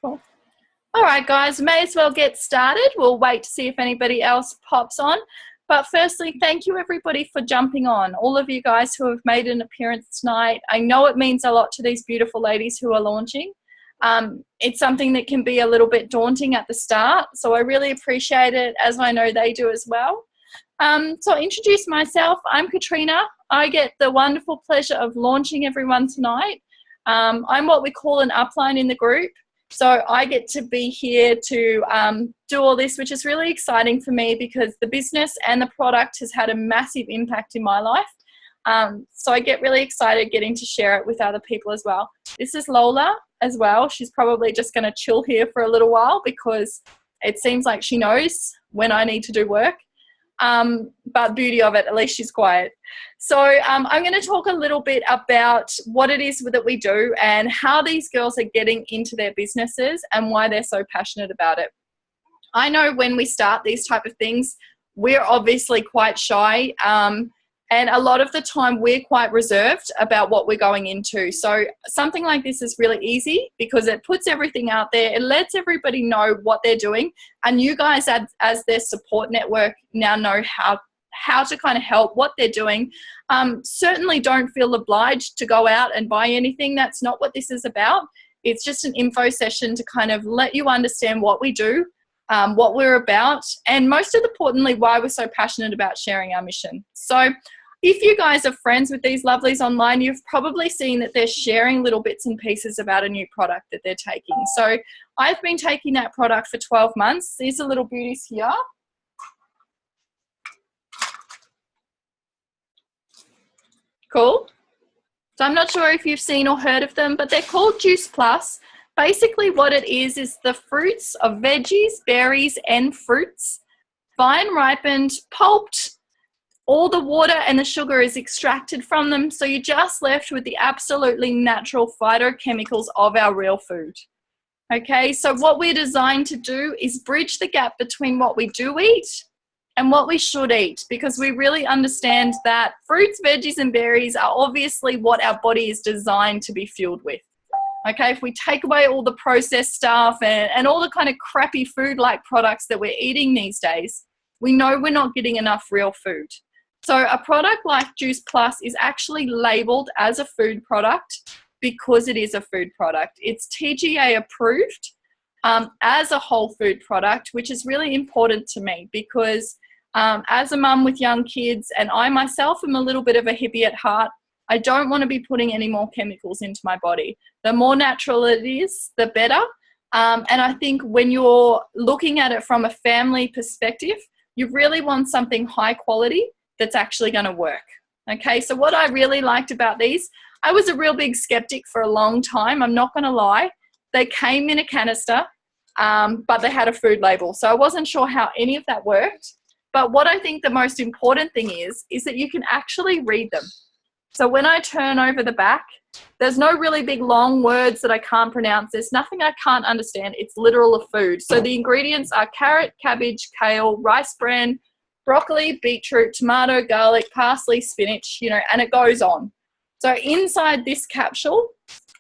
Cool. All right, guys, may as well get started. We'll wait to see if anybody else pops on. But firstly, thank you everybody for jumping on. All of you guys who have made an appearance tonight. I know it means a lot to these beautiful ladies who are launching. It's something that can be a little bit daunting at the start. So I really appreciate it, as I know they do as well. So I'll introduce myself. I'm Katrina. I get the wonderful pleasure of launching everyone tonight. I'm what we call an upline in the group. So I get to be here to do all this, which is really exciting for me because the business and the product has had a massive impact in my life. So I get really excited getting to share it with other people as well. This is Lola as well. She's probably just going to chill here for a little while because it seems like she knows when I need to do work. But beauty of it, at least she's quiet. So I'm going to talk a little bit about what it is that we do and how these girls are getting into their businesses and why they're so passionate about it. I know when we start these type of things, we're obviously quite shy. And a lot of the time we're quite reserved about what we're going into. So something like this is really easy because it puts everything out there. It lets everybody know what they're doing. And you guys as their support network now know how to kind of help, what they're doing. Certainly don't feel obliged to go out and buy anything. That's not what this is about. It's just an info session to kind of let you understand what we do, what we're about, and most importantly, why we're so passionate about sharing our mission. So if you guys are friends with these lovelies online, you've probably seen that they're sharing little bits and pieces about a new product that they're taking. So I've been taking that product for 12 months. These are little beauties here. Cool. So I'm not sure if you've seen or heard of them, but they're called Juice Plus. Basically what it is the fruits of veggies, berries, and fruits, fine ripened, pulped. All the water and the sugar is extracted from them, so you're just left with the absolutely natural phytochemicals of our real food. Okay, so what we're designed to do is bridge the gap between what we do eat and what we should eat, because we really understand that fruits, veggies, and berries are obviously what our body is designed to be fueled with. Okay, if we take away all the processed stuff and all the kind of crappy food-like products that we're eating these days, we know we're not getting enough real food. So a product like Juice Plus is actually labeled as a food product because it is a food product. It's TGA approved as a whole food product, which is really important to me because as a mum with young kids, and I myself am a little bit of a hippie at heart, I don't want to be putting any more chemicals into my body. The more natural it is, the better. And I think when you're looking at it from a family perspective, you really want something high quality that's actually going to work. Okay, so what I really liked about these, I was a real big skeptic for a long time. I'm not going to lie. They came in a canister, but they had a food label. So I wasn't sure how any of that worked. But what I think the most important thing is that you can actually read them. So when I turn over the back, there's no really big long words that I can't pronounce. There's nothing I can't understand. It's literal food. So the ingredients are carrot, cabbage, kale, rice bran, broccoli, beetroot, tomato, garlic, parsley, spinach, and it goes on. So inside this capsule,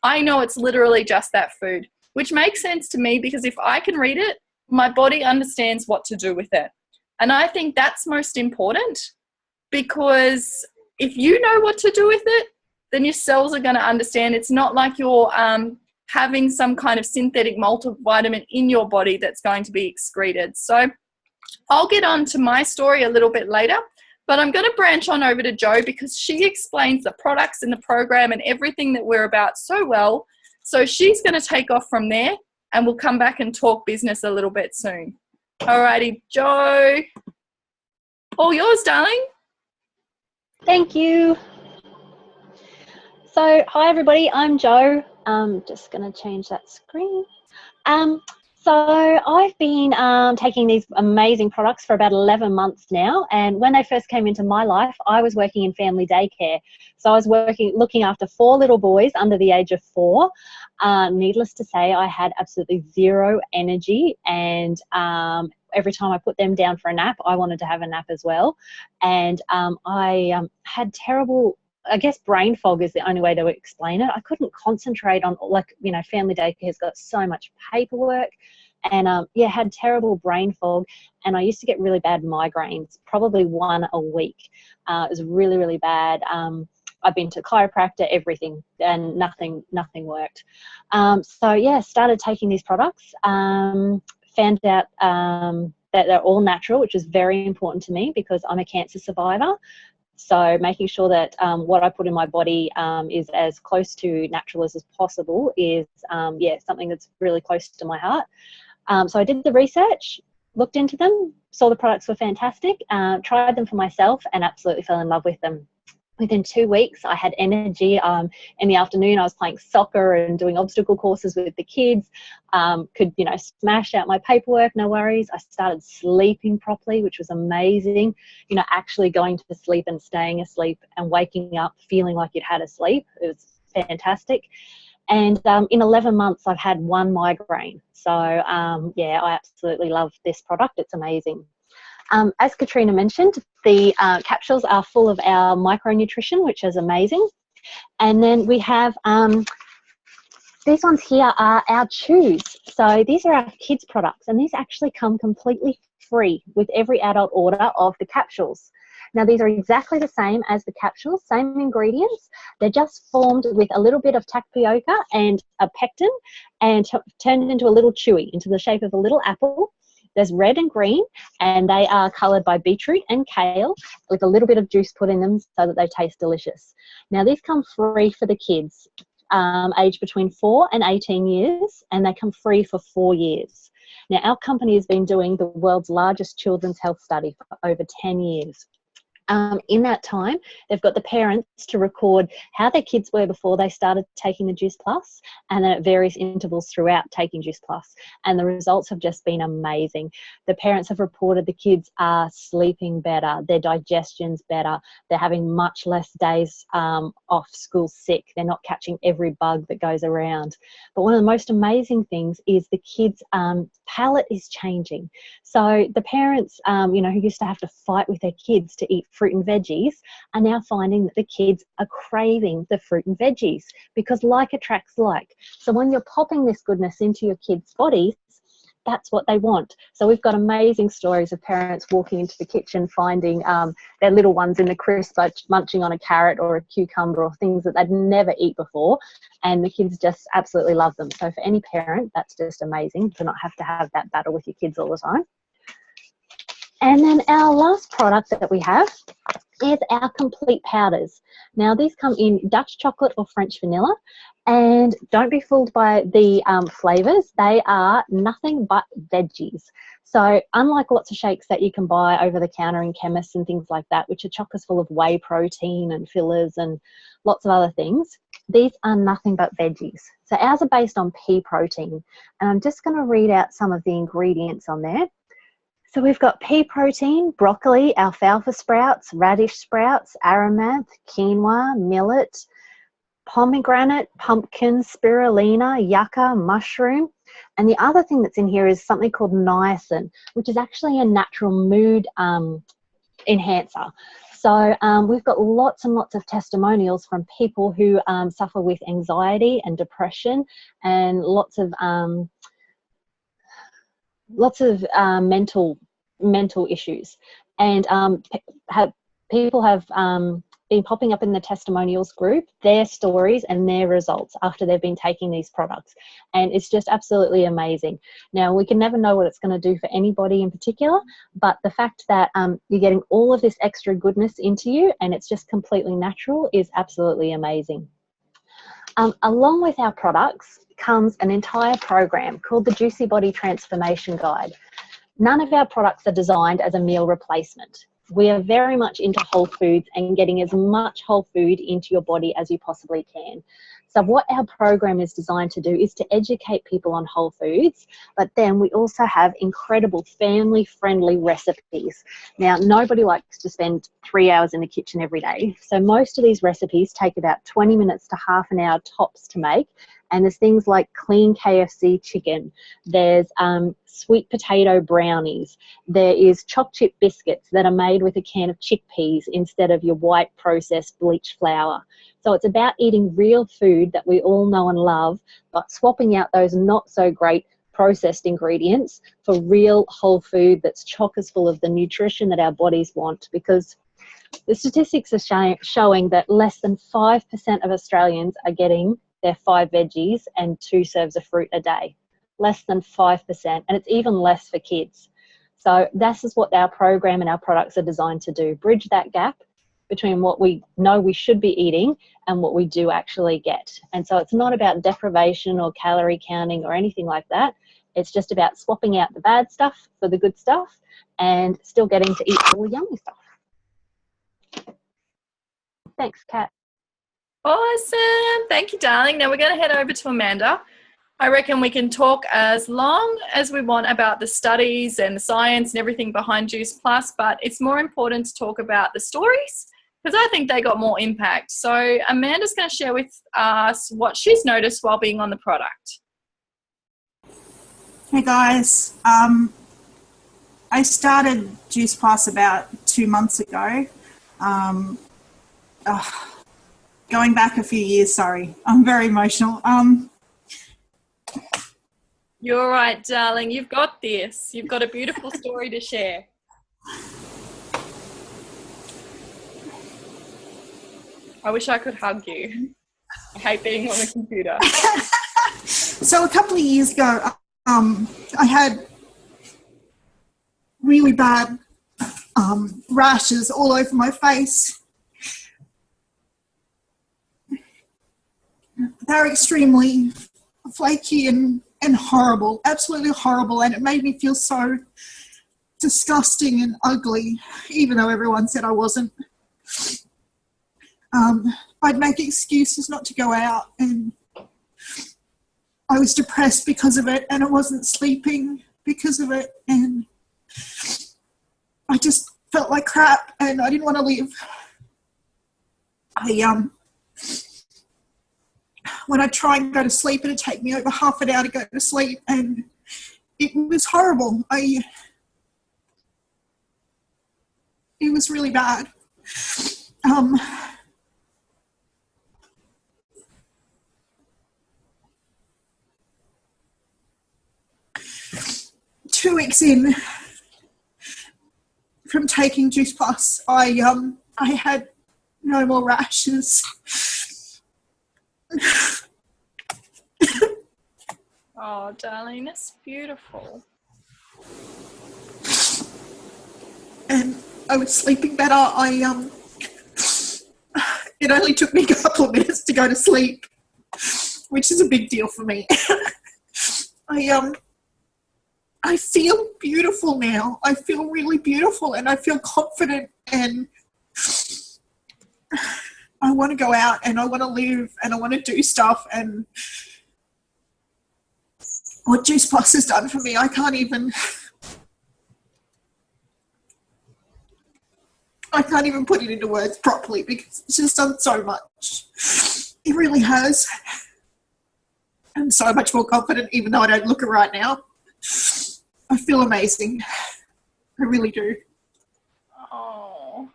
I know it's literally just that food, which makes sense to me because if I can read it, my body understands what to do with it. And I think that's most important because if you know what to do with it, then your cells are going to understand. It's not like you're having some kind of synthetic multivitamin in your body that's going to be excreted. So I'll get on to my story a little bit later, but I'm going to branch on over to Jo because she explains the products and the program and everything that we're about so well. So she's going to take off from there and we'll come back and talk business a little bit soon. Alrighty, Jo. All yours, darling. Thank you. So, hi everybody, I'm Jo. Just going to change that screen. So I've been taking these amazing products for about 11 months now, and when they first came into my life, I was working in family daycare. So I was looking after 4 little boys under the age of 4. Needless to say, I had absolutely zero energy, and every time I put them down for a nap, I wanted to have a nap as well. And I had terrible I guess brain fog is the only way to explain it. I couldn't concentrate on, like, you know, family daycare has got so much paperwork, and yeah, had terrible brain fog, and I used to get really bad migraines, probably one a week. It was really, really bad. I've been to chiropractor, everything, and nothing worked. So yeah, started taking these products. Found out that they're all natural, which is very important to me because I'm a cancer survivor. So making sure that what I put in my body is as close to natural as possible is, yeah, something that's really close to my heart. So I did the research, looked into them, saw the products were fantastic, tried them for myself, and absolutely fell in love with them. Within 2 weeks, I had energy. In the afternoon, I was playing soccer and doing obstacle courses with the kids. Could, you know, smash out my paperwork, no worries. I started sleeping properly, which was amazing. You know, actually going to sleep and staying asleep and waking up feeling like you'd had a sleep. It was fantastic. And in 11 months, I've had 1 migraine. So, yeah, I absolutely love this product. It's amazing. As Katrina mentioned, the capsules are full of our micronutrition, which is amazing. And then we have these ones here are our chews. So these are our kids' products, and these actually come completely free with every adult order of the capsules. Now, these are exactly the same as the capsules, same ingredients. They're just formed with a little bit of tapioca and a pectin and turned into a little chewy, into the shape of a little apple. There's red and green, and they are coloured by beetroot and kale with a little bit of juice put in them so that they taste delicious. Now, these come free for the kids aged between 4 and 18 years, and they come free for 4 years. Now, our company has been doing the world's largest children's health study for over 10 years. In that time, they've got the parents to record how their kids were before they started taking the Juice Plus, and then at various intervals throughout taking Juice Plus. And the results have just been amazing. The parents have reported the kids are sleeping better, their digestion's better, they're having much less days off school sick, they're not catching every bug that goes around. But one of the most amazing things is the kids' palate is changing. So the parents, you know, who used to have to fight with their kids to eat fruit and veggies are now finding that the kids are craving the fruit and veggies because like attracts like. So when you're popping this goodness into your kids' bodies, that's what they want. So we've got amazing stories of parents walking into the kitchen finding their little ones in the crisp munching on a carrot or a cucumber or things that they'd never eat before, and the kids just absolutely love them. So for any parent, that's just amazing to not have to have that battle with your kids all the time. And then our last product that we have is our complete powders. Now, these come in Dutch chocolate or French vanilla, and don't be fooled by the flavours. They are nothing but veggies. So unlike lots of shakes that you can buy over the counter in chemists and things like that, which are chockers full of whey protein and fillers and lots of other things, these are nothing but veggies. So ours are based on pea protein, and I'm just going to read out some of the ingredients on there. So we've got pea protein, broccoli, alfalfa sprouts, radish sprouts, amaranth, quinoa, millet, pomegranate, pumpkin, spirulina, yucca, mushroom. And the other thing that's in here is something called niacin, which is actually a natural mood enhancer. So we've got lots and lots of testimonials from people who suffer with anxiety and depression and lots of mental issues, and people have been popping up in the testimonials group their stories and their results after they've been taking these products, and it's just absolutely amazing. Now, we can never know what it's going to do for anybody in particular, but the fact that you're getting all of this extra goodness into you and it's just completely natural is absolutely amazing. Along with our products comes an entire program called the Juicy Body Transformation Guide. None of our products are designed as a meal replacement. We are very much into whole foods and getting as much whole food into your body as you possibly can. So what our program is designed to do is to educate people on whole foods, but then we also have incredible family-friendly recipes. Now, nobody likes to spend 3 hours in the kitchen every day, so most of these recipes take about 20 minutes to half an hour tops to make, And there's things like clean KFC chicken. There's sweet potato brownies. There is choc chip biscuits that are made with a can of chickpeas instead of your white processed bleached flour. So it's about eating real food that we all know and love, but swapping out those not so great processed ingredients for real whole food that's chock as full of the nutrition that our bodies want. Because the statistics are showing that less than 5% of Australians are getting their 5 veggies and 2 serves of fruit a day. Less than 5%, and it's even less for kids. So this is what our program and our products are designed to do, bridge that gap between what we know we should be eating and what we do actually get. And so it's not about deprivation or calorie counting or anything like that. It's just about swapping out the bad stuff for the good stuff and still getting to eat all the yummy stuff. Thanks, Kat. Awesome. Thank you, darling. Now we're going to head over to Amanda. I reckon we can talk as long as we want about the studies and the science and everything behind Juice Plus, but it's more important to talk about the stories because I think they got more impact. So Amanda's going to share with us what she's noticed while being on the product. Hey guys, I started Juice Plus about 2 months ago. Going back a few years, sorry, I'm very emotional. You're all right, darling. You've got this. You've got a beautiful story to share. I wish I could hug you. I hate being on the computer. So a couple of years ago, I had really bad rashes all over my face. They're extremely flaky and horrible, absolutely horrible, and it made me feel so disgusting and ugly, even though everyone said I wasn't. I'd make excuses not to go out, and I was depressed because of it, and I wasn't sleeping because of it, and I just felt like crap, and I didn't want to live. When I try and go to sleep, it'd take me over half an hour to go to sleep, and it was horrible. It was really bad. 2 weeks in from taking Juice Plus, I had no more rashes. Oh, darling, that's beautiful. And I was sleeping better. It only took me a couple of minutes to go to sleep, which is a big deal for me. I feel beautiful now. I feel really beautiful, and I feel confident, and I want to go out, and I want to live, and I want to do stuff. And what Juice Plus has done for me, I can't even put it into words properly, because it's just done so much. It really has. I'm so much more confident, even though I don't look it right now. I feel amazing. I really do. Oh,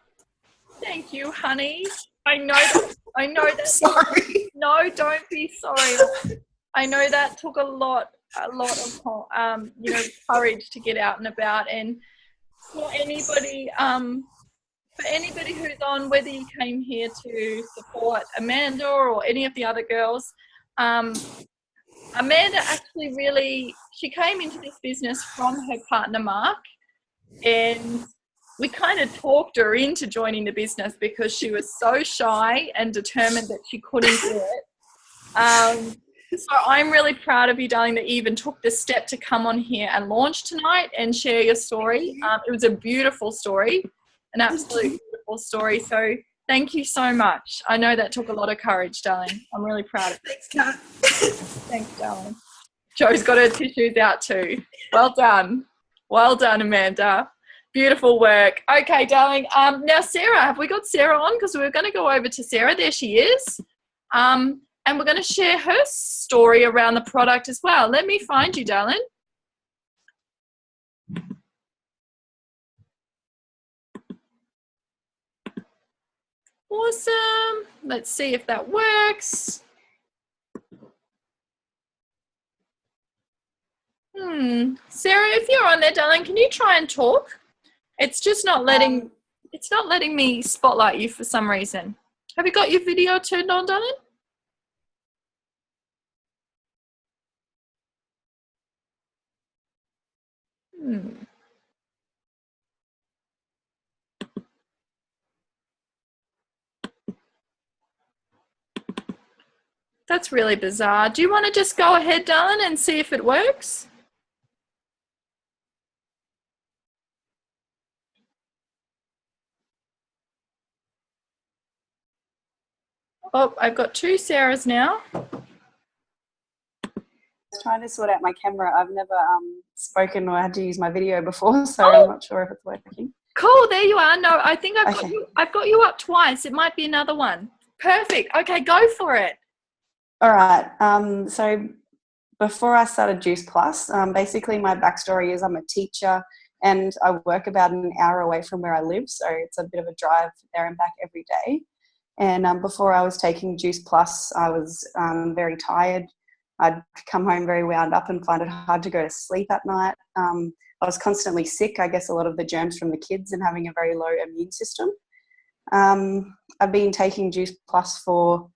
thank you, honey. I know that. Sorry. No, don't be sorry. I know that took a lot of courage to get out and about. And for anybody who's on, whether you came here to support Amanda or any of the other girls, Amanda actually she came into this business from her partner Mark, and we kind of talked her into joining the business because she was so shy and determined that she couldn't do it. So I'm really proud of you, darling, that you even took the step to come on here and launch tonight and share your story. It was a beautiful story, an absolute beautiful story. So thank you so much. I know that took a lot of courage, darling. I'm really proud of you. Thanks, Kat. Thanks, darling. Jo's got her tissues out too. Well done. Well done, Amanda. Beautiful work. Okay, darling. Now, Sarah, have we got Sarah on? Because we were going to go over to Sarah. There she is. and we're going to share her story around the product as well. Let me find you, darling. Awesome. Let's see if that works. Sarah, if you're on there, darling, can you try and talk? It's just not letting me spotlight you for some reason. Have you got your video turned on, darling? That's really bizarre. Do you want to just go ahead, darling, and see if it works? Oh, I've got two Sarahs now. Trying to sort out my camera. I've never spoken or had to use my video before, so I'm not sure if it's working. Cool, there you are. No, I think I've got you up twice. It might be another one. Perfect. Okay, go for it. All right. So before I started Juice Plus, basically my backstory is I'm a teacher and I work about an hour away from where I live, so it's a bit of a drive there and back every day. And before I was taking Juice Plus, I was very tired. I'd come home very wound up and find it hard to go to sleep at night. I was constantly sick, I guess a lot of the germs from the kids and having a very low immune system. I've been taking Juice Plus for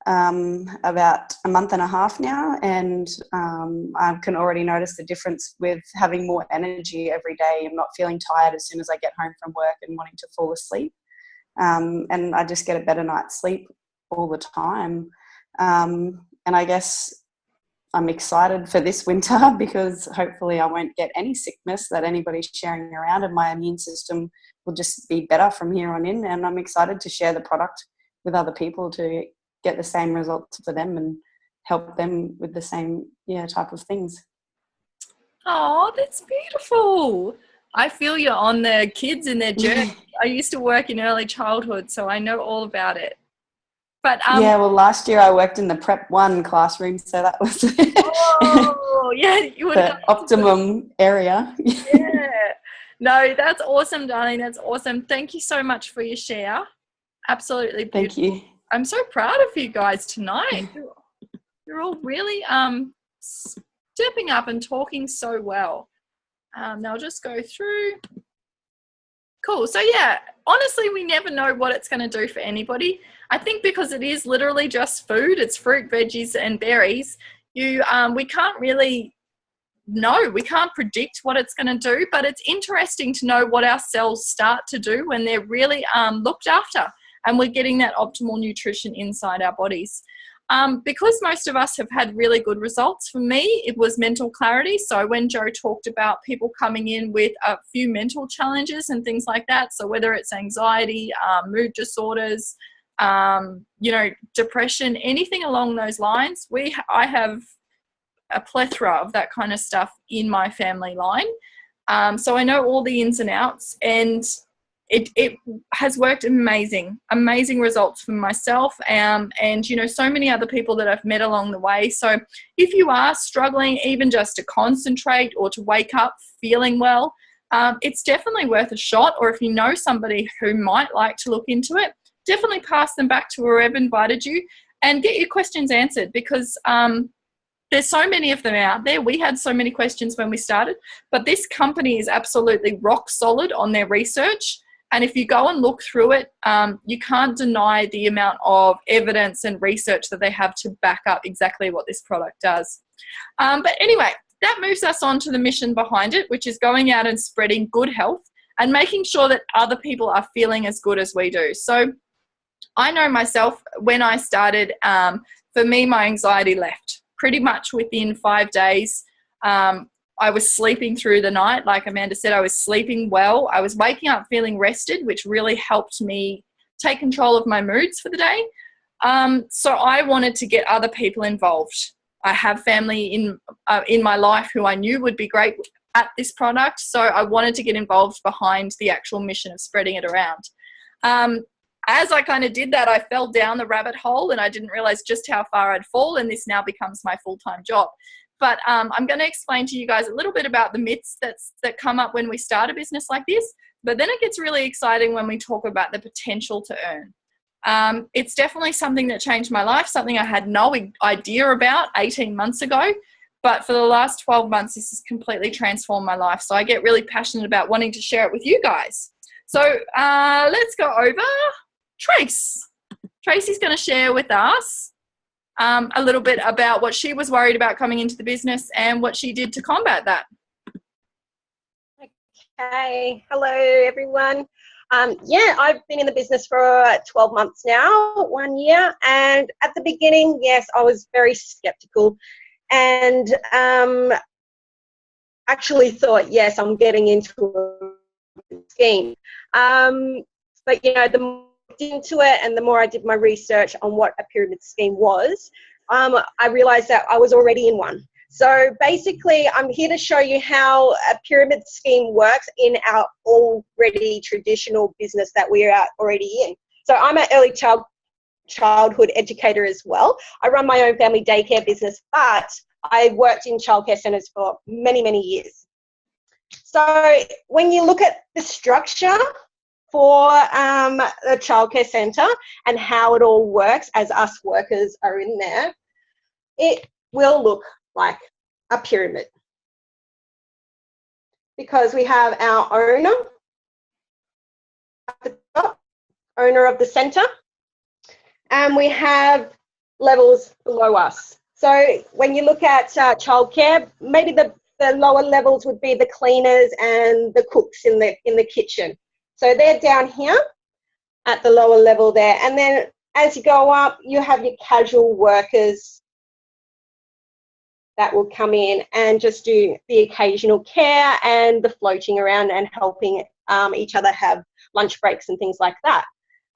about a month and a half now, and I can already notice the difference with having more energy every day and not feeling tired as soon as I get home from work and wanting to fall asleep. And I just get a better night's sleep all the time. And I guess I'm excited for this winter because hopefully I won't get any sickness that anybody's sharing around, and my immune system will just be better from here on in. And I'm excited to share the product with other people to get the same results for them and help them with the same type of things. Oh, that's beautiful. I feel you're on the kids in their journey. I used to work in early childhood, so I know all about it. But well, last year I worked in the Prep 1 classroom, so that was you would the optimum area. Yeah. No, that's awesome, darling. That's awesome. Thank you so much for your share. Absolutely beautiful. Thank you. I'm so proud of you guys tonight. You're all really stepping up and talking so well. Now I'll just go through. Cool. So yeah, honestly, we never know what it's going to do for anybody. I think because it is literally just food, it's fruit, veggies, and berries. We can't really know. We can't predict what it's going to do, but it's interesting to know what our cells start to do when they're really looked after and we're getting that optimal nutrition inside our bodies. Because most of us have had really good results, for me, it was mental clarity. So when Joe talked about people coming in with a few mental challenges and things like that, so whether it's anxiety, mood disorders, depression, anything along those lines, I have a plethora of that kind of stuff in my family line. So I know all the ins and outs, and it has worked amazing results for myself, and so many other people that I've met along the way. So if you are struggling even just to concentrate or to wake up feeling well, it's definitely worth a shot. Or if you know somebody who might like to look into it, definitely pass them back to whoever invited you and get your questions answered, because there's so many of them out there. We had so many questions when we started, but this company is absolutely rock solid on their research. And if you go and look through it, you can't deny the amount of evidence and research that they have to back up exactly what this product does. But anyway, that moves us on to the mission behind it, which is going out and spreading good health and making sure that other people are feeling as good as we do. So I know myself, when I started, for me, my anxiety left pretty much within 5 days. I was sleeping through the night. Like Amanda said, I was sleeping well. I was waking up feeling rested, which really helped me take control of my moods for the day. So I wanted to get other people involved. I have family in my life who I knew would be great at this product, so I wanted to get involved behind the actual mission of spreading it around. as I kind of did that, I fell down the rabbit hole and I didn't realize just how far I'd fallen. This now becomes my full-time job. But I'm going to explain to you guys a little bit about the myths that come up when we start a business like this. But then it gets really exciting when we talk about the potential to earn. It's definitely something that changed my life, something I had no idea about 18 months ago. But for the last 12 months, this has completely transformed my life. So I get really passionate about wanting to share it with you guys. So let's go over Trace. Tracy's going to share with us a little bit about what she was worried about coming into the business and what she did to combat that. Okay, hello everyone. I've been in the business for 12 months now, 1 year, and at the beginning, yes, I was very skeptical and actually thought, yes, I'm getting into a scheme. But you know, the more I looked into it and the more I did my research on what a pyramid scheme was, I realized that I was already in one. So basically, I'm here to show you how a pyramid scheme works in our already traditional business that we are already in. So I'm an early childhood educator as well. I run my own family daycare business, but I worked in childcare centres for many, many years. So when you look at the structure for a childcare centre and how it all works as us workers are in there, it will look like a pyramid, because we have our owner at the top, owner of the centre, and we have levels below us. So when you look at childcare, maybe the lower levels would be the cleaners and the cooks in the kitchen. So they're down here at the lower level there, and then as you go up, you have your casual workers that will come in and just do the occasional care and the floating around and helping each other have lunch breaks and things like that.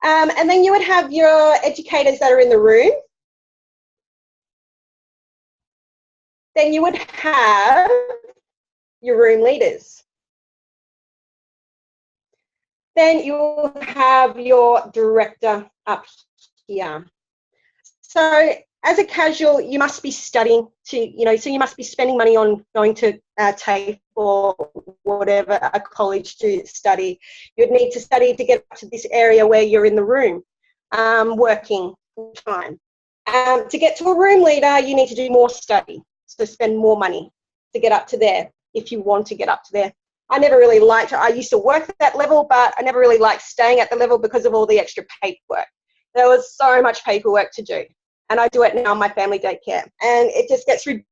And then you would have your educators that are in the room. Then you would have your room leaders. Then you'll have your director up here. So as a casual, you must be studying so you must be spending money on going to TAFE or whatever, a college to study. You'd need to study to get to this area where you're in the room, working full time. To get to a room leader, you need to do more study, so spend more money to get up to there if you want to get up to there. I used to work at that level, but I never really liked staying at the level because of all the extra paperwork. There was so much paperwork to do. And I do it now in my family daycare. And it just gets ridiculous,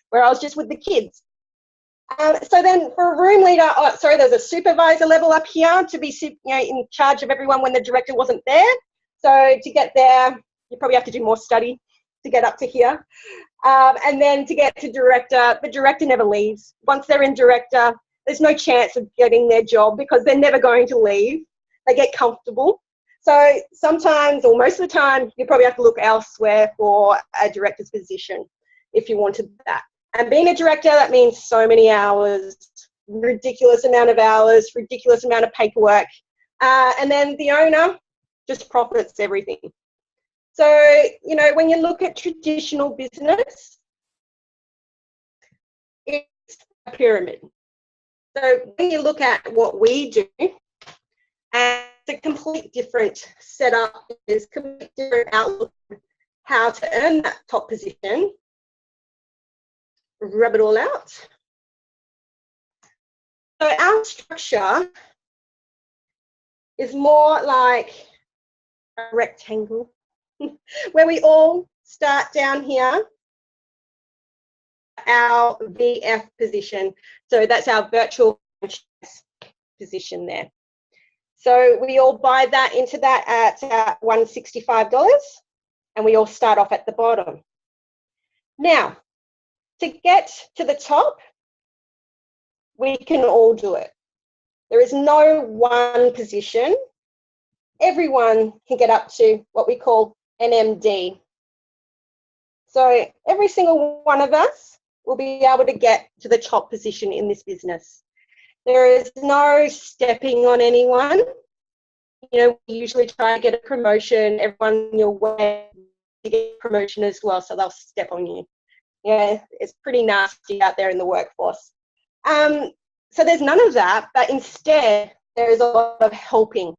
where I was just with the kids. So then for a room leader, there's a supervisor level up here to be in charge of everyone when the director wasn't there. So to get there, you probably have to do more study to get up to here. And then to get to director, the director never leaves. Once they're in director, there's no chance of getting their job because they're never going to leave. They get comfortable. So sometimes, or most of the time, you probably have to look elsewhere for a director's position if you wanted that. And being a director, that means so many hours, ridiculous amount of hours, ridiculous amount of paperwork. And then the owner just profits everything. So, when you look at traditional business, it's a pyramid. So when you look at what we do, and it's a complete different setup, there's a complete different outlook on how to earn that top position. Rub it all out. So our structure is more like a rectangle where we all start down here, our VF position. So that's our virtual position there. So we all buy that into that at $165, and we all start off at the bottom. Now, to get to the top, we can all do it. There is no one position. Everyone can get up to what we call an MD. So every single one of us will be able to get to the top position in this business. There is no stepping on anyone. we usually try to get a promotion. Everyone in your way to get a promotion as well, so they'll step on you. Yeah, it's pretty nasty out there in the workforce. So there's none of that, but instead there is a lot of helping.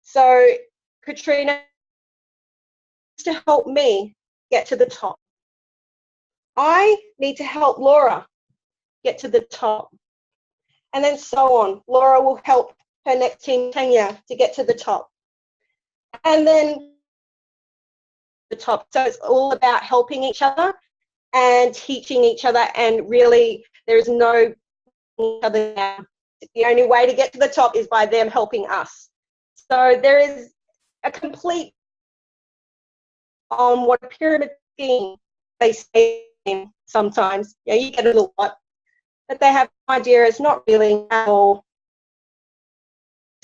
So Katrina needs to help me get to the top. I need to help Laura get to the top. And then so on. Laura will help her next team, Teyla, to get to the top. And then the top. So it's all about helping each other and teaching each other, and really there's no other now. The only way to get to the top is by them helping us. So there is a complete on what a pyramid scheme they say sometimes. Yeah, you get it a lot, but they have no idea it's not really at all.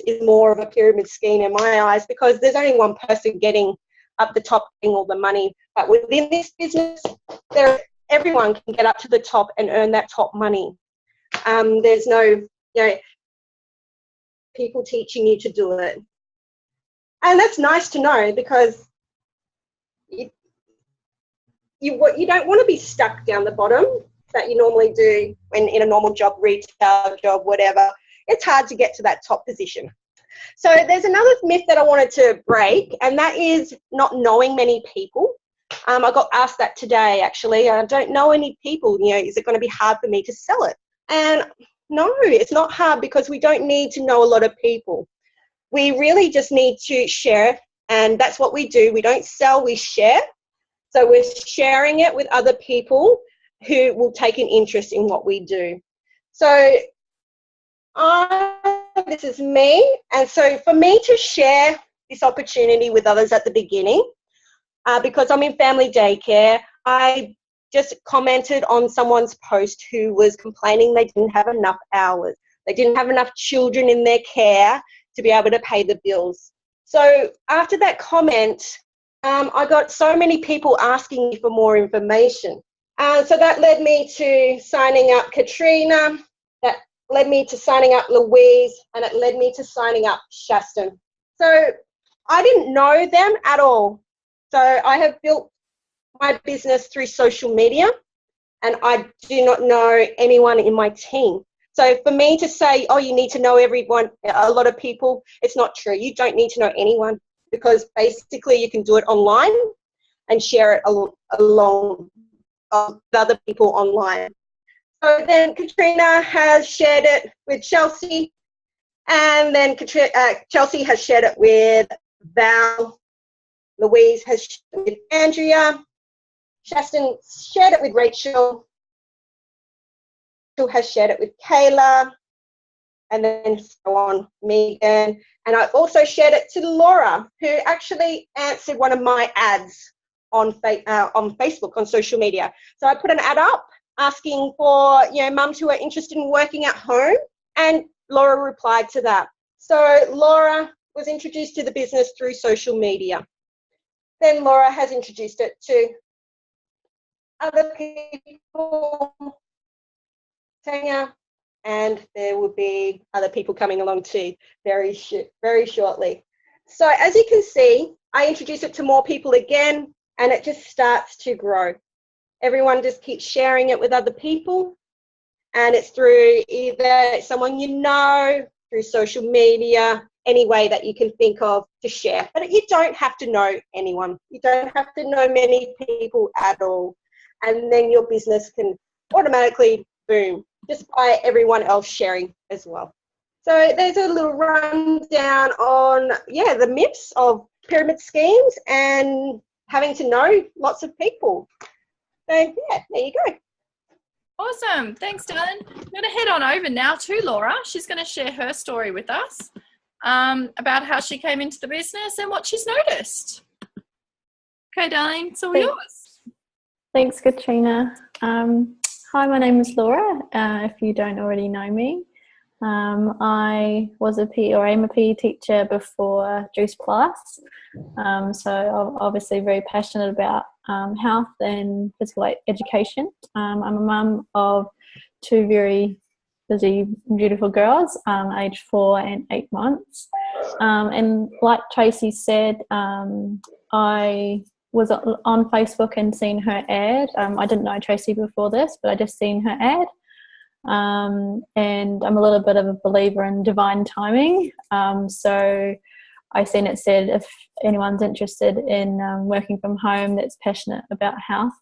Is more of a pyramid scheme in my eyes, because there's only one person getting up the top, getting all the money. But within this business, everyone can get up to the top and earn that top money. There's no, people teaching you to do it, and that's nice to know, because you don't want to be stuck down the bottom that you normally do when in a normal job, retail job, whatever. It's hard to get to that top position. So there's another myth that I wanted to break, and that is not knowing many people. I got asked that today, actually. I don't know any people, is it going to be hard for me to sell it? And no, it's not hard, because we don't need to know a lot of people. We really just need to share, and that's what we do. We don't sell, we share. So we're sharing it with other people who will take an interest in what we do. So this is me, and so for me to share this opportunity with others at the beginning, because I'm in family daycare, I just commented on someone's post who was complaining they didn't have enough hours. They didn't have enough children in their care to be able to pay the bills. So after that comment, I got so many people asking me for more information. So that led me to signing up Katrina, that led me to signing up Louise, and it led me to signing up Shaston. So I didn't know them at all. So I have built my business through social media, and I do not know anyone in my team. So for me to say, oh, you need to know everyone, a lot of people, it's not true. You don't need to know anyone, because basically you can do it online and share it along with other people online. So then Katrina has shared it with Chelsea, and then Chelsea has shared it with Val. Louise has shared it with Andrea. Shaston shared it with Rachel. Rachel has shared it with Kayla, and then so on, Megan. And I also shared it to Laura, who actually answered one of my ads on Facebook, on social media. So I put an ad up asking for, mums who are interested in working at home, and Laura replied to that. So Laura was introduced to the business through social media. Then Laura has introduced it to other people, Tanya, and there will be other people coming along too very shortly. So as you can see, I introduce it to more people again, and it just starts to grow. Everyone just keeps sharing it with other people, and it's through either someone you know, through social media, any way that you can think of to share. But you don't have to know anyone. You don't have to know many people at all. And then your business can automatically boom, just by everyone else sharing as well. So there's a little rundown on, the myths of pyramid schemes and having to know lots of people. So there you go. Awesome. Thanks, Dylan. I'm going to head on over now to Laura. She's going to share her story with us about how she came into the business and what she's noticed. Okay, Darlene, it's all yours. Thanks, Katrina. Hi, my name is Laura, if you don't already know me. I was am a PE teacher before Juice Plus, so I'm obviously very passionate about health and physical education. I'm a mum of two very busy, beautiful girls, aged 4 and 8 months. And like Tracy said, I was on Facebook and seen her ad. I didn't know Tracy before this, but I just seen her ad. And I'm a little bit of a believer in divine timing. So I seen it said if anyone's interested in working from home that's passionate about health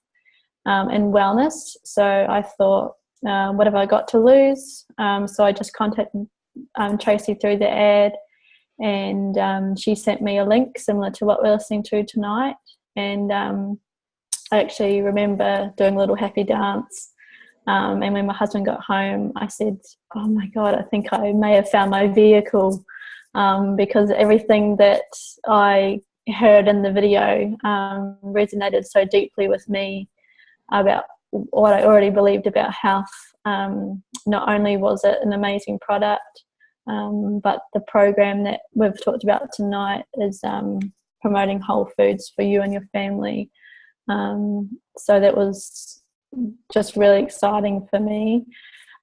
and wellness. So I thought, what have I got to lose? So I just contacted Tracy through the ad, and she sent me a link similar to what we're listening to tonight. And I actually remember doing a little happy dance. And when my husband got home, I said, oh my God, I think I may have found my vehicle, because everything that I heard in the video resonated so deeply with me about what I already believed about health. Not only was it an amazing product, but the program that we've talked about tonight is promoting whole foods for you and your family. So that was just really exciting for me.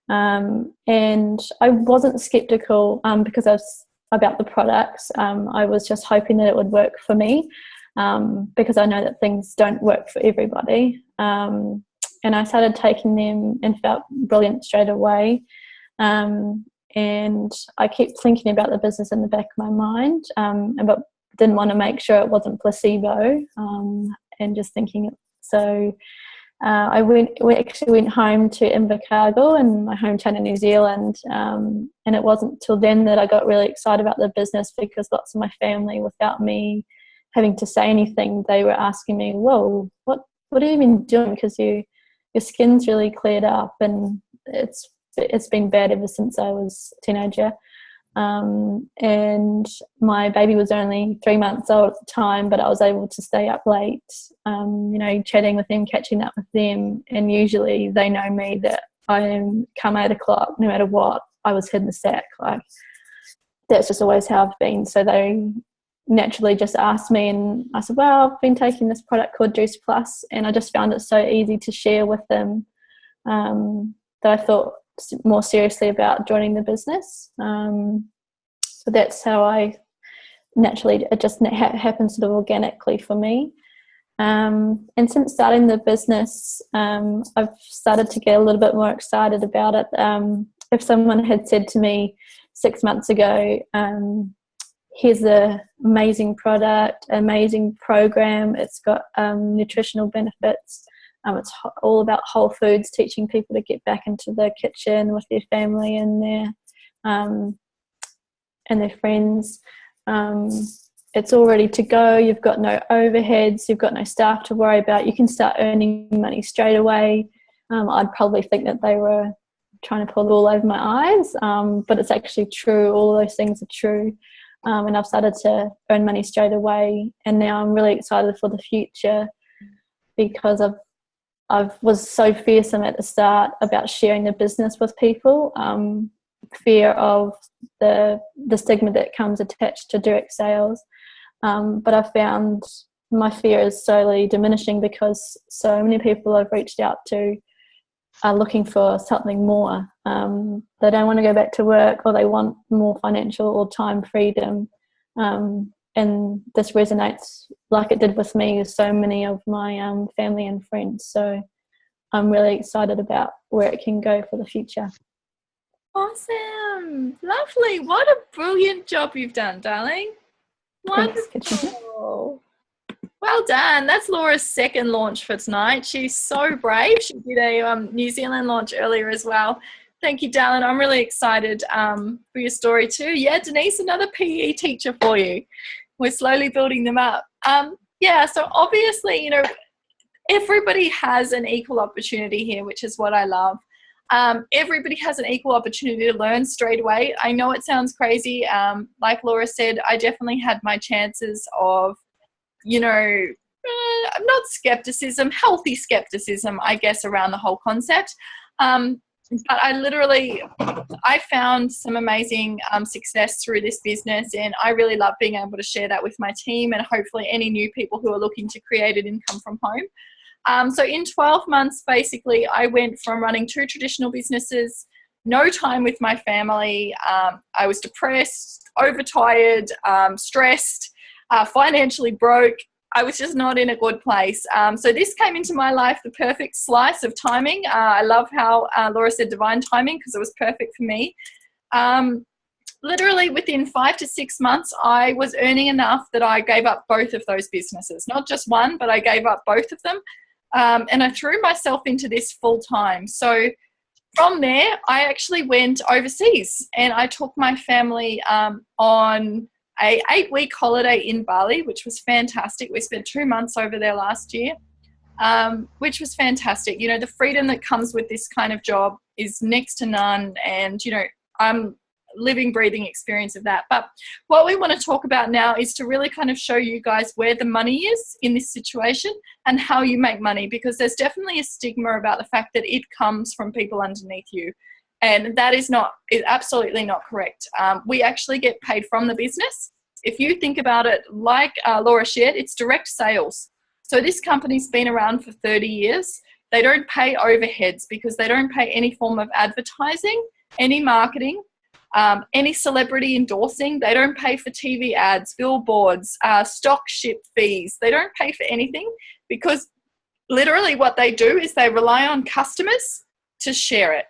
And I wasn't skeptical because I was about the products. I was just hoping that it would work for me, because I know that things don't work for everybody. And I started taking them and felt brilliant straight away. And I kept thinking about the business in the back of my mind, but didn't want to make sure it wasn't placebo, and just thinking it. So we actually went home to Invercargill in my hometown in New Zealand, and it wasn't till then that I got really excited about the business, because lots of my family, without me having to say anything, they were asking me, whoa, what have you been doing? Because your skin's really cleared up, and it's been bad ever since I was a teenager. And my baby was only 3 months old at the time, but I was able to stay up late, chatting with them, catching up with them. And usually they know me that I come 8 o'clock, no matter what, I was hitting the sack. Like, that's just always how I've been. So they naturally just asked me, and I said, well, I've been taking this product called Juice Plus, and I just found it so easy to share with them, that I thought more seriously about joining the business. So that's how I naturally, it just happens sort of organically for me. And since starting the business, I've started to get a little bit more excited about it. If someone had said to me 6 months ago, here's an amazing product, amazing program, it's got nutritional benefits, it's all about whole foods, teaching people to get back into the kitchen with their family and their friends. It's all ready to go. You've got no overheads. You've got no staff to worry about. You can start earning money straight away. I'd probably think that they were trying to pull the wool over my eyes, but it's actually true. All those things are true. And I've started to earn money straight away. And now I'm really excited for the future, because I was so fearsome at the start about sharing the business with people, fear of the stigma that comes attached to direct sales. But I found my fear is slowly diminishing, because so many people I've reached out to are looking for something more. They don't want to go back to work, or they want more financial or time freedom. And this resonates like it did with me with so many of my family and friends. So I'm really excited about where it can go for the future. Awesome. Lovely. What a brilliant job you've done, darling. Wonderful. Well done. That's Laura's second launch for tonight. She's so brave. She did a New Zealand launch earlier as well. Thank you, darling. I'm really excited for your story too. Yeah, Denise, another PE teacher for you. We're slowly building them up. So obviously, everybody has an equal opportunity here, which is what I love. Everybody has an equal opportunity to learn straight away. I know it sounds crazy. Like Laura said, I definitely had my chances of, not skepticism, healthy skepticism, I guess, around the whole concept. But I found some amazing success through this business, and I really love being able to share that with my team and hopefully any new people who are looking to create an income from home. So in 12 months, basically, I went from running 2 traditional businesses no time with my family. I was depressed, overtired, stressed, financially broke. I was just not in a good place. So this came into my life, the perfect slice of timing. I love how Laura said divine timing, because it was perfect for me. Literally within 5 to 6 months, I was earning enough that I gave up both of those businesses. Not just one, but I gave up both of them. And I threw myself into this full time. So from there, I actually went overseas, and I took my family on a 8-week holiday in Bali, which was fantastic. We spent 2 months over there last year, which was fantastic. You know, the freedom that comes with this kind of job is next to none. And, you know, I'm living, breathing experience of that. But what we want to talk about now is to really kind of show you guys where the money is in this situation and how you make money, because there's definitely a stigma about the fact that it comes from people underneath you. And that is absolutely not correct. We actually get paid from the business. If you think about it, like Laura shared, it's direct sales. So this company's been around for 30 years. They don't pay overheads because they don't pay any form of advertising, any marketing, any celebrity endorsing. They don't pay for TV ads, billboards, stock ship fees. They don't pay for anything, because literally what they do is they rely on customers to share it.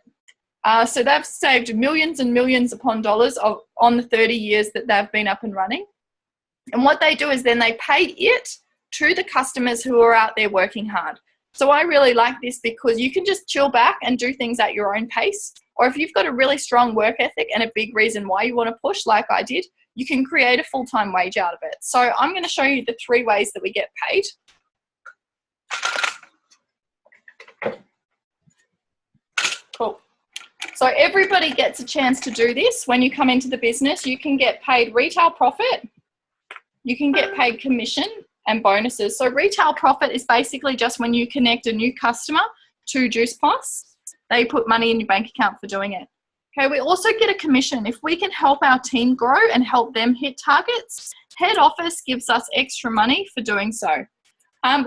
So they've saved millions and millions upon dollars on the 30 years that they've been up and running. And what they do is then they pay it to the customers who are out there working hard. So I really like this, because you can just chill back and do things at your own pace. Or if you've got a really strong work ethic and a big reason why you want to push, like I did, you can create a full-time wage out of it. So I'm going to show you the 3 ways that we get paid. Cool. So everybody gets a chance to do this. When you come into the business, you can get paid retail profit, you can get paid commission and bonuses. So retail profit is basically just when you connect a new customer to Juice Plus, they put money in your bank account for doing it. Okay, we also get a commission. If we can help our team grow and help them hit targets, head office gives us extra money for doing so.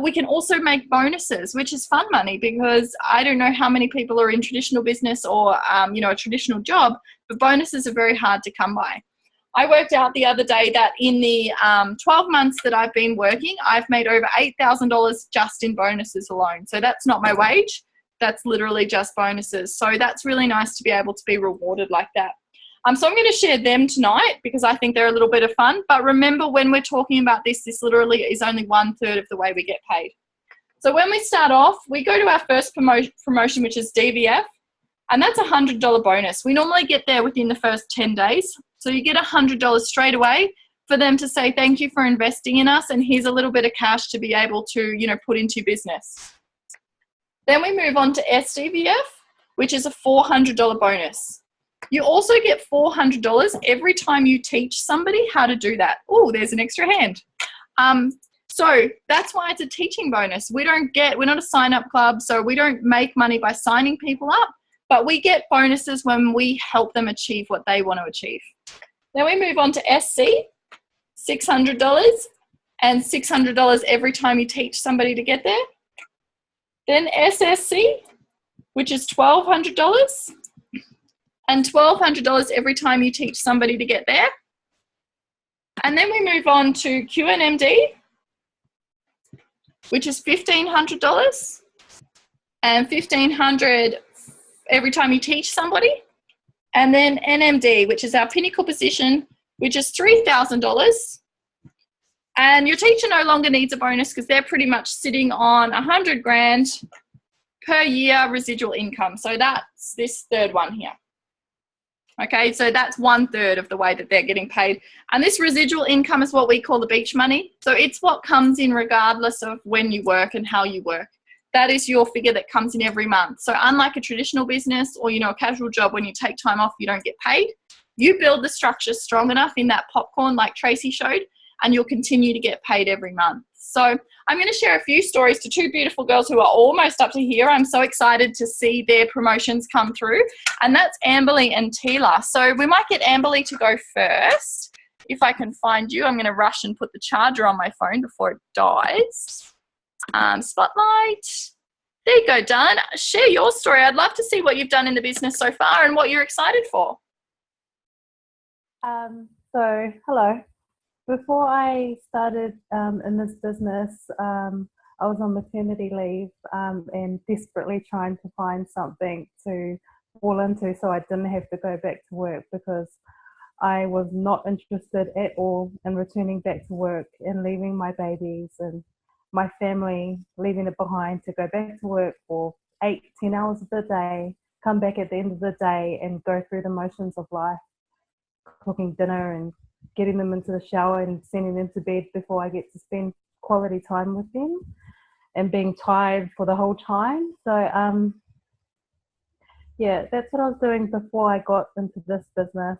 We can also make bonuses, which is fun money, because I don't know how many people are in traditional business or, you know, a traditional job, but bonuses are very hard to come by. I worked out the other day that in the 12 months that I've been working, I've made over $8,000 just in bonuses alone. So that's not my wage. That's literally just bonuses. So that's really nice to be able to be rewarded like that. So I'm going to share them tonight, because I think they're a little bit of fun. But remember, when we're talking about this, this literally is only 1/3 of the way we get paid. So when we start off, we go to our first promotion, which is DVF, and that's a $100 bonus. We normally get there within the first 10 days. So you get $100 straight away for them to say, thank you for investing in us, and here's a little bit of cash to be able to, you know, put into your business. Then we move on to SDVF, which is a $400 bonus. You also get $400 every time you teach somebody how to do that. Oh, there's an extra hand. So that's why it's a teaching bonus. We're not a sign-up club, so we don't make money by signing people up, but we get bonuses when we help them achieve what they want to achieve. Then we move on to SC, $600, and $600 every time you teach somebody to get there. Then SSC, which is $1,200, and $1,200 every time you teach somebody to get there. And then we move on to QNMD, which is $1,500, and $1,500 every time you teach somebody. And then NMD, which is our pinnacle position, which is $3,000. And your teacher no longer needs a bonus, because they're pretty much sitting on $100,000 per year residual income. So that's this third one here. Okay, so that's 1/3 of the way that they're getting paid. And this residual income is what we call the beach money. So it's what comes in regardless of when you work and how you work. That is your figure that comes in every month. So unlike a traditional business or, you know, a casual job, when you take time off, you don't get paid. You build the structure strong enough in that popcorn, like Tracy showed, and you'll continue to get paid every month. So I'm going to share a few stories to 2 beautiful girls who are almost up to here. I'm so excited to see their promotions come through. And that's Amberly and Teyla. So we might get Amberly to go first. If I can find you, I'm going to rush and put the charger on my phone before it dies. Spotlight. There you go, Dan. Share your story. I'd love to see what you've done in the business so far and what you're excited for. So, hello. Before I started in this business, I was on maternity leave and desperately trying to find something to fall into so I didn't have to go back to work, because I was not interested at all in returning back to work and leaving my babies and my family, leaving it behind to go back to work for 8-10 hours of the day, come back at the end of the day and go through the motions of life, cooking dinner and getting them into the shower and sending them to bed before I get to spend quality time with them, and being tired for the whole time. So yeah, that's what I was doing before I got into this business.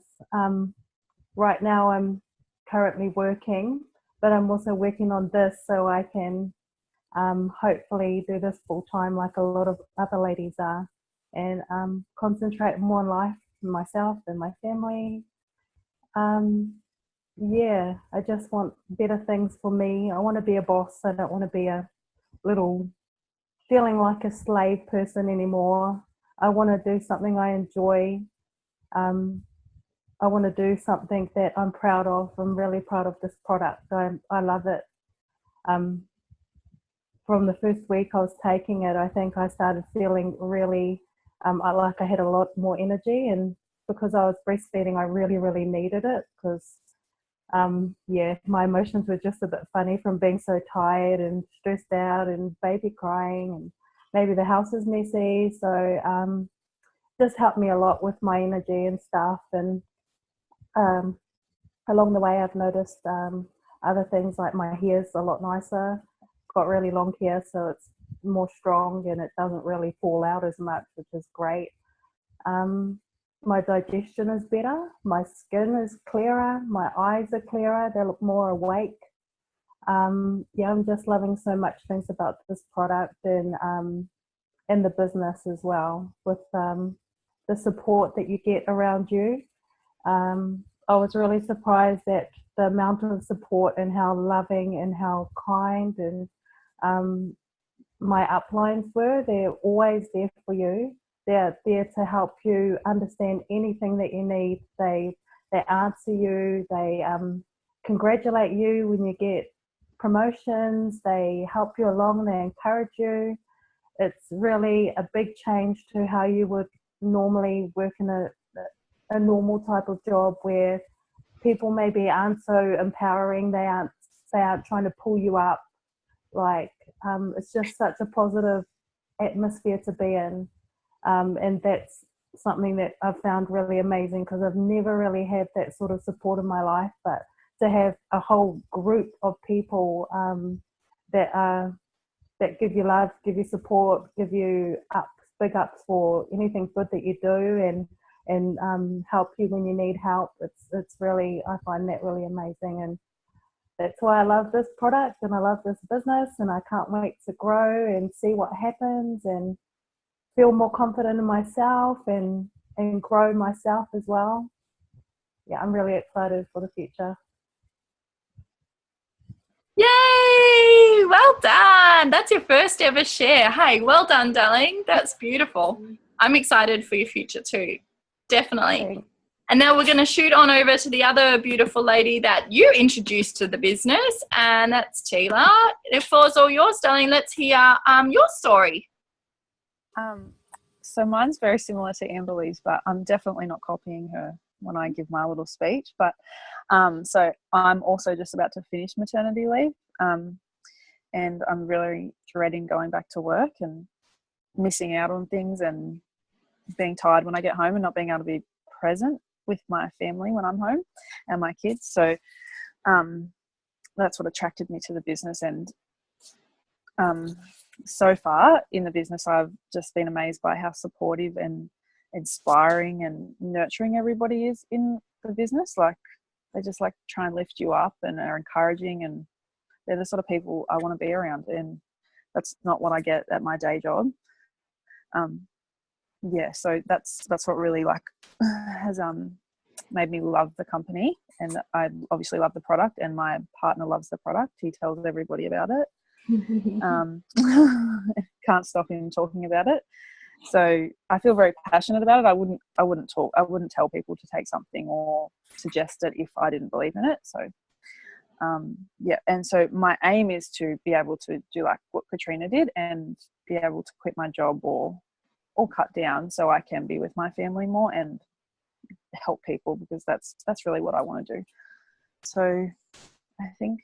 Right now I'm currently working, but I'm also working on this so I can hopefully do this full time like a lot of other ladies are, and concentrate more on life, myself and my family. Yeah, I just want better things for me. I want to be a boss. I don't want to be a little feeling like a slave person anymore. I want to do something I enjoy. I want to do something that I'm proud of. I'm really proud of this product. I love it. From the first week I was taking it, I think I started feeling really like I had a lot more energy, and because I was breastfeeding, I really, really needed it, because yeah, my emotions were just a bit funny from being so tired and stressed out and baby crying, and maybe the house is messy. So just helped me a lot with my energy and stuff. And along the way I've noticed other things, like my hair's a lot nicer. Got really long hair, so it's more strong and it doesn't really fall out as much, which is great. My digestion is better, my skin is clearer, my eyes are clearer, they look more awake. Yeah, I'm just loving so much things about this product, and the business as well, with the support that you get around you. I was really surprised at the amount of support and how loving and how kind and my uplines were. They're always there for you. They're there to help you understand anything that you need. They answer you. They congratulate you when you get promotions. They help you along. They encourage you. It's really a big change to how you would normally work in a normal type of job, where people maybe aren't so empowering. They aren't trying to pull you up. Like it's just such a positive atmosphere to be in. And that's something that I've found really amazing, because I've never really had that sort of support in my life. But to have a whole group of people that give you love, give you support, give you big ups for anything good that you do, and help you when you need help. It's really, I find that really amazing, and that's why I love this product and I love this business, and I can't wait to grow and see what happens and feel more confident in myself and grow myself as well. Yeah, I'm really excited for the future. Yay! Well done. That's your first ever share. Hey, well done, darling. That's beautiful. I'm excited for your future too. Definitely. Thanks. And now we're going to shoot on over to the other beautiful lady that you introduced to the business, and that's Teyla. The floor is all yours, darling. Let's hear your story. So mine's very similar to Amberly's, but I'm definitely not copying her when I give my little speech. But so I'm also just about to finish maternity leave, and I'm really dreading going back to work and missing out on things and being tired when I get home and not being able to be present with my family when I'm home and my kids. So that's what attracted me to the business. And so far in the business, I've just been amazed by how supportive and inspiring and nurturing everybody is in the business. Like, they just like try and lift you up and are encouraging, and they're the sort of people I want to be around, and that's not what I get at my day job. Yeah, so that's what really like has made me love the company, and I obviously love the product, and my partner loves the product. He tells everybody about it. Can't stop him talking about it. So I feel very passionate about it. I wouldn't tell people to take something or suggest it if I didn't believe in it. So yeah, and so my aim is to be able to do like what Katrina did and be able to quit my job or cut down so I can be with my family more and help people, because that's really what I want to do. So I think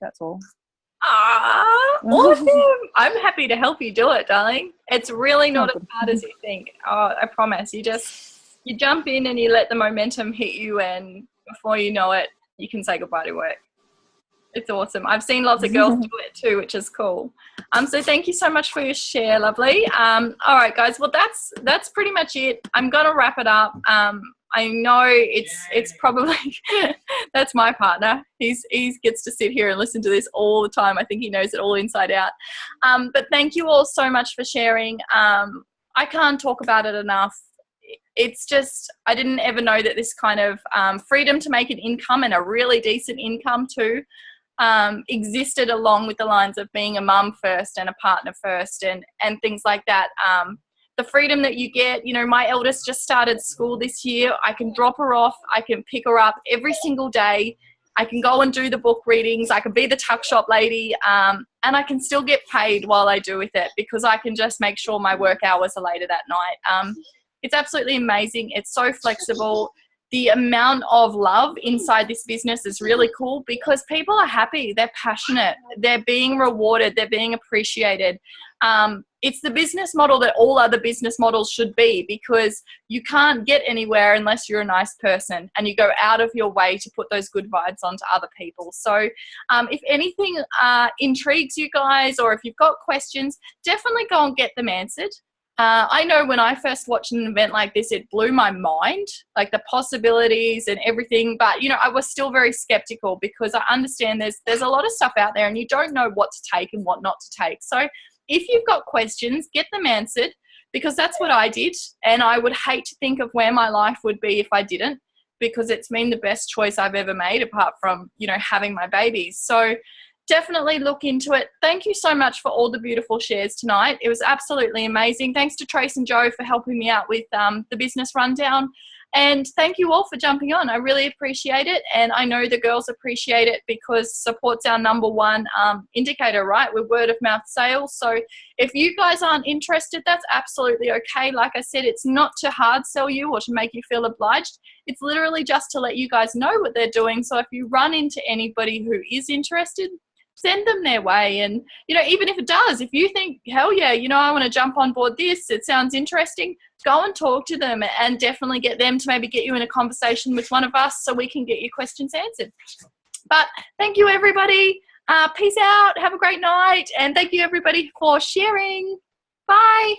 that's all. Awesome. I'm happy to help you do it, darling. It's really not as hard as you think. I promise. You jump in and you let the momentum hit you, and before you know it, you can say goodbye to work. It's awesome. I've seen lots of girls do it too, which is cool. So thank you so much for your share, lovely. All right, guys. Well, that's pretty much it. I'm gonna wrap it up. I know it's probably that's my partner. He gets to sit here and listen to this all the time. I think he knows it all inside out. But thank you all so much for sharing. I can't talk about it enough. It's just, I didn't ever know that this kind of freedom to make an income, and a really decent income too, existed along with the lines of being a mum first and a partner first and things like that. The freedom that you get, my eldest just started school this year. I can drop her off. I can pick her up every single day. I can go and do the book readings. I can be the tuck shop lady, and I can still get paid while I do with it, because I can just make sure my work hours are later that night. It's absolutely amazing. It's so flexible. The amount of love inside this business is really cool, because people are happy. They're passionate. They're being rewarded. They're being appreciated. It's the business model that all other business models should be, because you can't get anywhere unless you're a nice person and you go out of your way to put those good vibes onto other people. So if anything intrigues you guys, or if you've got questions, definitely go and get them answered. I know when I first watched an event like this, it blew my mind, like the possibilities and everything. But, I was still very skeptical, because I understand there's a lot of stuff out there and you don't know what to take and what not to take. So if you've got questions, get them answered, because that's what I did. And I would hate to think of where my life would be if I didn't, because it's been the best choice I've ever made, apart from, having my babies. So definitely look into it. Thank you so much for all the beautiful shares tonight. It was absolutely amazing. Thanks to Trace and Joe for helping me out with the business rundown. And thank you all for jumping on. I really appreciate it. And I know the girls appreciate it, because support's our number one indicator, right? We're word of mouth sales. So if you guys aren't interested, that's absolutely okay. Like I said, it's not to hard sell you or to make you feel obliged. It's literally just to let you guys know what they're doing. So if you run into anybody who is interested, send them their way. And, even if it does, if you think, hell yeah, I want to jump on board this, it sounds interesting, go and talk to them and definitely get them to maybe get you in a conversation with one of us so we can get your questions answered. But thank you, everybody. Peace out. Have a great night. And thank you, everybody, for sharing. Bye.